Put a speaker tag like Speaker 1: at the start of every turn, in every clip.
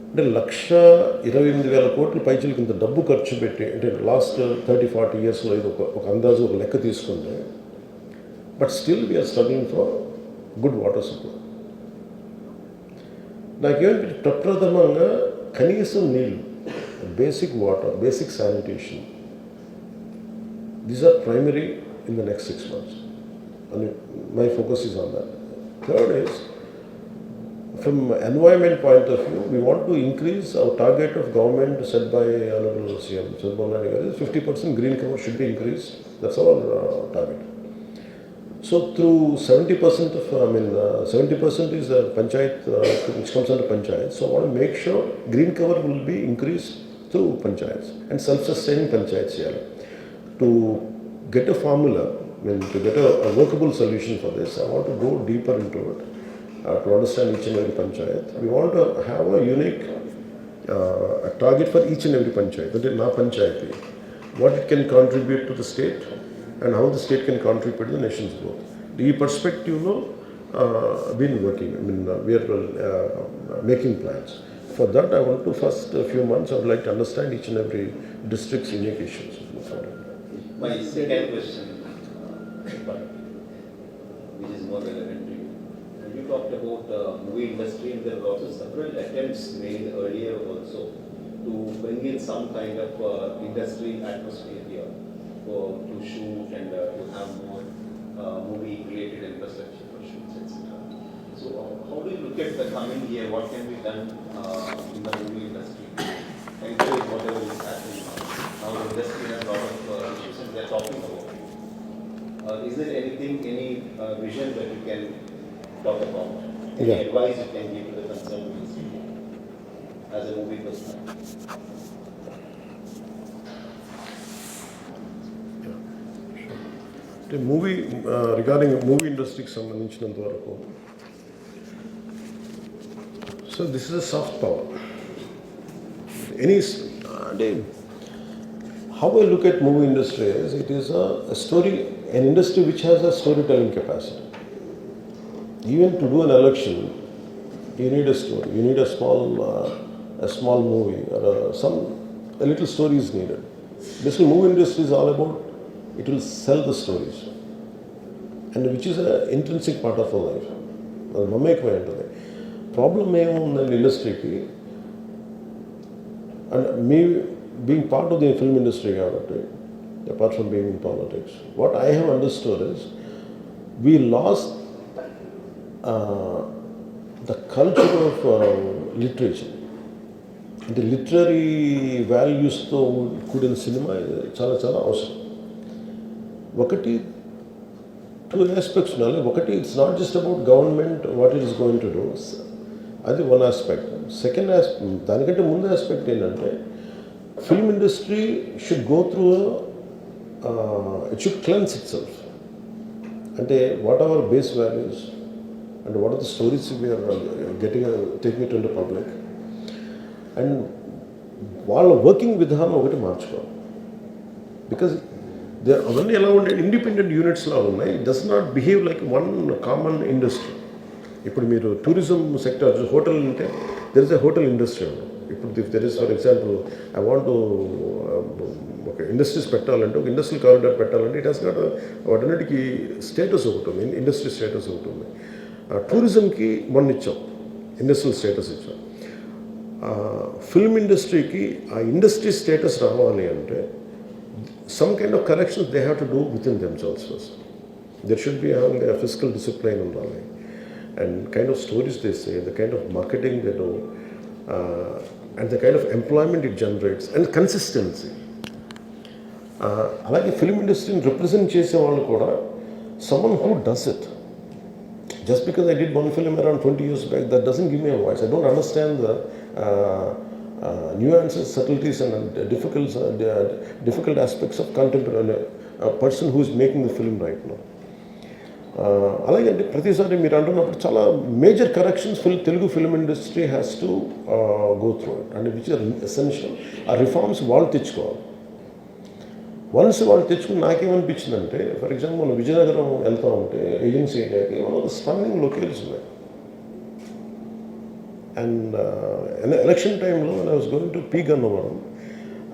Speaker 1: అంటే 1,28,000 కోట్ల పైచలకి ఇంత డబ్బు ఖర్చు పెట్టి అంటే లాస్ట్ 30-40 ఇయర్స్లో ఇది ఒక అందాజు ఒక లెక్క తీసుకుంటే but still we're struggling for good water supply. నాకేమంటే ప్రప్రథమంగా కనీసం నీళ్ళు, basic water, basic sanitation, these are primary in the next 6 months. And my focus is on that. Third is, from environment point of view, we want to increase our target of government set by Honorable CM. 50% green cover should be increased. That's our target. So through 70% of, 70% is the panchayat, which comes under panchayat. So I want to make sure green cover will be increased through panchayats and self-sustaining panchayats here. To get a formula, to get a workable solution for this, I want to go deeper into it, to understand each and every panchayat. We want to have a unique a target for each and every panchayat, that is na panchayati, what it can contribute to the state and how the state can contribute to the nation's growth. The perspective, been working. We are making plans. For that, I want to first few months, I would like to understand each and every district's unique issues.
Speaker 2: My second question, which is more relevant to you. When you talked about the movie industry, there were also several attempts made earlier also to bring in some kind of industry atmosphere here to shoot and to have more movie-related infrastructure for shoots, etc. So how do you look at the coming year? What can be done in the movie industry? Encourage whatever is happening now. Now the industry has a lot of issues and they are talking about it. Is there anything, any vision that you can talk about? Any advice you can give to the concerned ministry as a movie person?
Speaker 1: Movie, regarding movie industry సంబంధించినంత వరకు, so this is a soft power. How I look at movie industry is, it is a story, an industry which has a storytelling capacity. Even to do an election, you need a story. You need a small movie or a little story is needed. Basically, movie industry is all about, it will sell the stories, and which is an intrinsic part of our life. Problem in the industry, and me being part of the film industry, apart from being in politics, what I have understood is we lost the culture of literature. The literary values to కూడిన cinema చాలా చాలా అవసరం. ఒకటి, two aspects ఉన్నాయి. ఒకటి, it's not just about government, what it is going to do. అది one aspect. Second aspect, దానికంటే ముందు aspect ఏంటంటే, film industry should go through it should cleanse itself. And what are our base values and what are the stories we are taking it into public, and while working with them ఒకటి మార్చుకోవాలి. Because అవన్నీ ఎలా ఉండే independent యూనిట్స్లా ఉన్నాయి. It does not behave like one common industry. ఇప్పుడు మీరు tourism sector, hotel అంటే there is a hotel industry. ఇప్పుడు there is, for example, I want to ఒక ఇండస్ట్రీస్ పెట్టాలంటే, ఒక ఇండస్ట్రియల్ కారిడార్ పెట్టాలంటే, ఇట్ హాస్ నాట్ వాటన్నిటికీ స్టేటస్ ఒకటి ఉంది, ఇండస్ట్రీ స్టేటస్ ఒకటి ఉంది. టూరిజంకి మొన్న ఇచ్చాం, ఇండస్ట్రియల్ స్టేటస్ ఇచ్చాం. ఫిల్మ్ ఇండస్ట్రీకి ఆ ఇండస్ట్రీ స్టేటస్ రావాలి అంటే some kind of corrections they have to do within themselves first. There should be having a fiscal discipline and kind of stories they say, the kind of marketing they do, and the kind of employment it generates, and consistency. అలాగే film ఇండస్ట్రీని represent చేసే వాళ్ళు కూడా someone who does it. Just because I did one film around 20 years back, that doesn't give me a voice. I don't understand the nuances, subtleties and difficult aspects of contemporary a person who is making the film right now. అలాగే ప్రతిసారి మీరు అంటున్నప్పుడు చాలా major corrections Telugu film industry has to go through it, and which are essential. ఆ reforms వాళ్ళు తెచ్చుకోవాలి. Once వాళ్ళు తెచ్చుకుని నాకేమనిపించిందంటే, ఫర్ ఎగ్జాంపుల్ మనం విజయనగరం వెళ్తా ఉంటే ఏజెన్సీ ఏరియాకి one of the stunning locations ఉన్నాయి. అండ్ ఎలక్షన్ టైంలో I was going to P Gannavaram,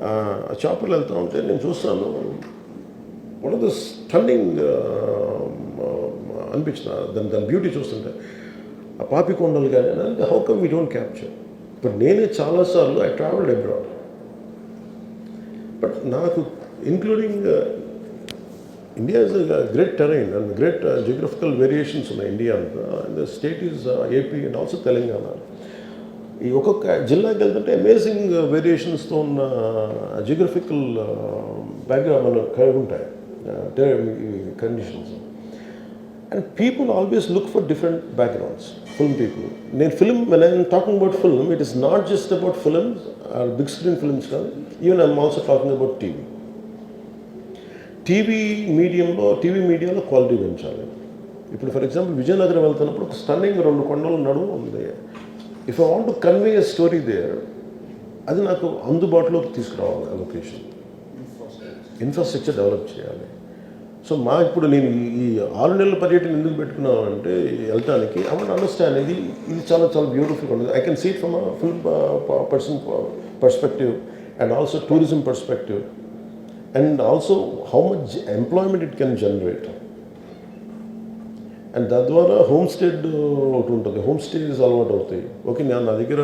Speaker 1: ఆ చాపర్లు వెళ్తూ ఉంటే నేను చూస్తాను, వన్ ఆఫ్ ద స్టన్నింగ్ అనిపించిన దాని బ్యూటీ చూస్తుంటే ఆ పాపి కొండలు కానీ, how come we don't capture. But నేనే చాలాసార్లు ఐ ట్రావెల్డ్ అబ్రాడ్, బట్ నాకు including India is great terrain and great geographical variations ఉన్నాయి ఇండియా అంతా. And the state is AP and also Telangana. ఈ ఒక్కొక్క జిల్లాకి వెళ్తుంటే అమేజింగ్ వేరియేషన్స్తో ఉన్న జియోగ్రఫికల్ బ్యాక్గ్రౌండ్ మనకు కలిగి ఉంటాయి conditions. And people always look for different backgrounds. Film people, నేను film when I'm talking about film, it is not just about films are big screen films కాదు, even I'm also talking about TV. TV మీడియాలో quality పెంచాలి. ఇప్పుడు for example Vizianagaram వెళ్తున్నప్పుడు ఒక stunning 2 కొండల నడుము ఉంది. If I want to convey a story there, అది నాకు అందుబాటులోకి తీసుకురావాలి. ఆ లొకేషన్ ఇన్ఫ్రాస్ట్రక్చర్ డెవలప్ చేయాలి. సో ఇప్పుడు నేను ఈ 6 నెలల పర్యటన ఎందుకు పెట్టుకున్నాను అంటే వెళ్ళటానికి ఐ వాంట్ అండర్స్టాండ్ ఇది చాలా చాలా బ్యూటిఫుల్ ఉంటుంది. I can see it from a film person perspective and also tourism perspective and also how much employment it can generate. And తద్వారా హోమ్ స్టేడ్ ఒకటి ఉంటుంది, హోమ్ స్టేస్ అలవాటు అవుతాయి. ఓకే, నా దగ్గర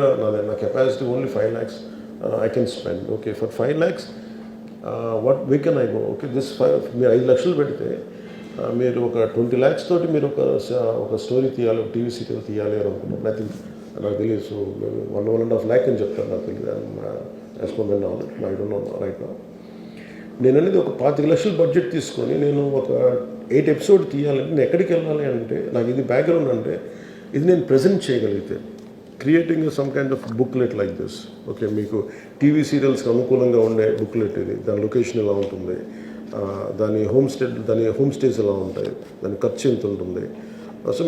Speaker 1: నా capacity only 5 lakhs I can spend. Okay, for 5 lakhs what way can I go. Okay, మీరు 5 లక్షలు పెడితే మీరు ఒక 20 lakhs తోటి మీరు ఒక స్టోరీ తీయాలి, ఒక టీవీ సీరియల్ తీయాలి అని అనుకున్నాను. ఐ థింక్ నాకు తెలియదు. సో 1.5 lakh అని చెప్తాను, నాకు తెలియదు. ఎస్పెండ్ I don't know right now. నేను అనేది ఒక 25 లక్షలు బడ్జెట్ తీసుకొని నేను ఒక 8 episodes తీయాలంటే నేను ఎక్కడికి వెళ్ళాలి అంటే, నాకు ఇది బ్యాక్గ్రౌండ్ అంటే ఇది నేను ప్రజెంట్ చేయగలిగితే, creating some kind of booklet like this. Okay, మీకు టీవీ సీరియల్స్కి అనుకూలంగా ఉండే బుక్లెట్ ఇది, దాని లొకేషన్ ఎలా ఉంటుంది, దాని హోమ్ స్టేస్ ఎలా ఉంటాయి, దాని ఖర్చు ఎంత ఉంటుంది. So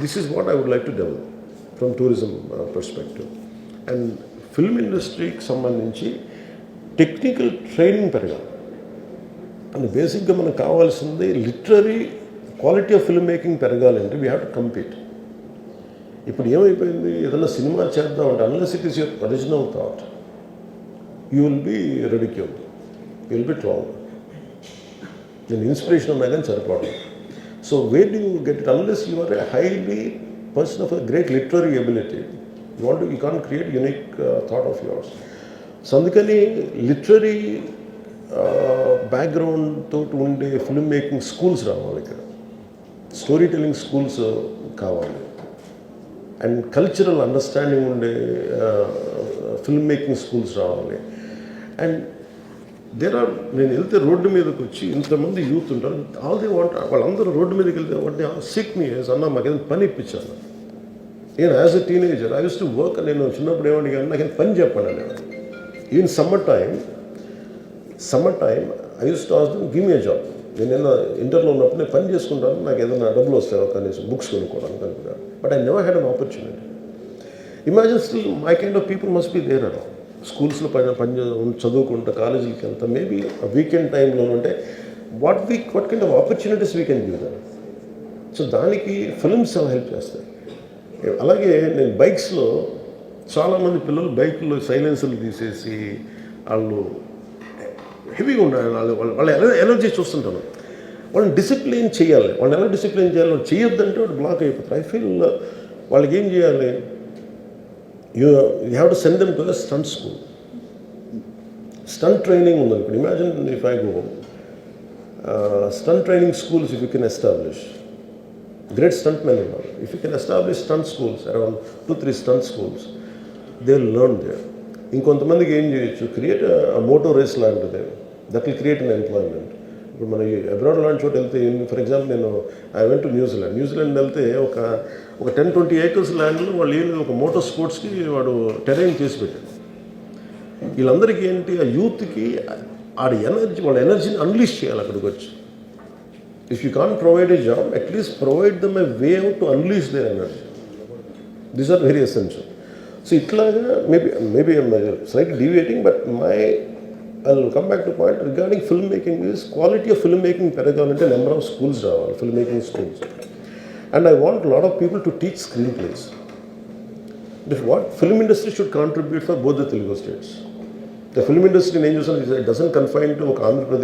Speaker 1: this is what I would like to develop from tourism perspective. And film ఇండస్ట్రీకి సంబంధించి టెక్నికల్ ట్రైనింగ్ పెరగాలి. అండ్ బేసిక్గా మనకు కావాల్సింది literary quality of film making పెరగాలంటే వీ హ్యావ్ టు కంపీట్. ఇప్పుడు ఏమైపోయింది, ఏదైనా సినిమా చేద్దామంటే unless it is your original thought, you will be ridiculed, you will be trolled. నేను ఇన్స్పిరేషన్ ఉన్నా కానీ సరిపోవడం. So where do you get it unless you are a highly person of a great literary ability, you can't create unique thought of yours. So అందుకని literary background తోటి ఉండే film making schools రావాలి ఇక్కడ, story telling schools కావాలి, and cultural understanding ఉండే film making schools రావాలి. And నేను వెళ్తే రోడ్డు మీదకి వచ్చి ఇంతమంది యూత్ ఉంటారు, ఆల్ దే వాంట్, వాళ్ళందరూ రోడ్డు మీదకి వెళ్తే వాటి సిక్ మీ అన్న మాకు ఏదైనా పని ఇప్పించాను. నేను as a teenager I use to work. నేను చిన్నప్పుడు ఏమంటే కానీ నాకు పని చెప్పండి నేను. Even summer time I use to ask them give me a job. నేను ఇంటర్లో ఉన్నప్పుడు నేను పని చేసుకుంటాను, నాకు ఏదైనా డబ్బులు వస్తాయో కనీసం బుక్స్ కొనుక్కోవడానికి అనుకున్నాను. But I never had an opportunity. Imagine still my kind of people must be there అలా స్కూల్స్లో చదువుకుంటా, కాలేజీలకి వెళ్తా, మేబీ వీకెండ్ టైంలో ఉంటే what kind of opportunities we can give them. So దానికి ఫిల్మ్స్ చాలా హెల్ప్ చేస్తాయి. అలాగే నేను బైక్స్లో చాలామంది పిల్లలు బైక్లో సైలెన్సర్లు తీసేసి వాళ్ళు హెవీగా ఉండాలి, వాళ్ళ ఎనర్జీ చూస్తుంటాను. వాళ్ళని డిసిప్లిన్ చేయాలి. వాళ్ళని ఎలా డిసిప్లిన్ చేయాలి, వాళ్ళు చేయొద్దంటే వాడు బ్లాక్ అయిపోతారు. ఐ ఫీల్ వాళ్ళకి ఏం చేయాలి, you have to send them to the stunt school. Stunt training ఉందనుకోండి, imagine if I go stunt training schools if you can establish, great stuntmen uన్నారు. If you can establish stunt schools, around 2-3 stunt schools, they will learn there. ఇంకొంతమందికి ఏం చేయొచ్చు, create Moto race లాంటిది, that will create an employment. ఇప్పుడు మన abroad లాంటి చోట వెళ్తే, ఫర్ ఎగ్జాంపుల్ నేను ఐ వెంట్ టు న్యూజిలాండ్ వెళ్తే ఒక 10-20 acres ల్యాండ్లో వాళ్ళు ఏంటి ఒక మోటార్ స్పోర్ట్స్కి వాడు టెరైన్ చేసి పెట్టాడు. వీళ్ళందరికీ ఏంటి, ఆ యూత్కి వాళ్ళ ఎనర్జీని అన్లీష్ చేయాలి అక్కడికి వచ్చి. If you can't provide a job, at least provide them a way out to unleash their energy. These are very essential. So itlaga maybe I'm slightly deviating, but I'll come back to point regarding filmmaking is quality of filmmaking paragonante number of schools ravali, filmmaking schools. And I want a lot of people to teach screenplays. what film industry should contribute for both the Telugu states. The film industry in India doesn't confine to Andhra Pradesh.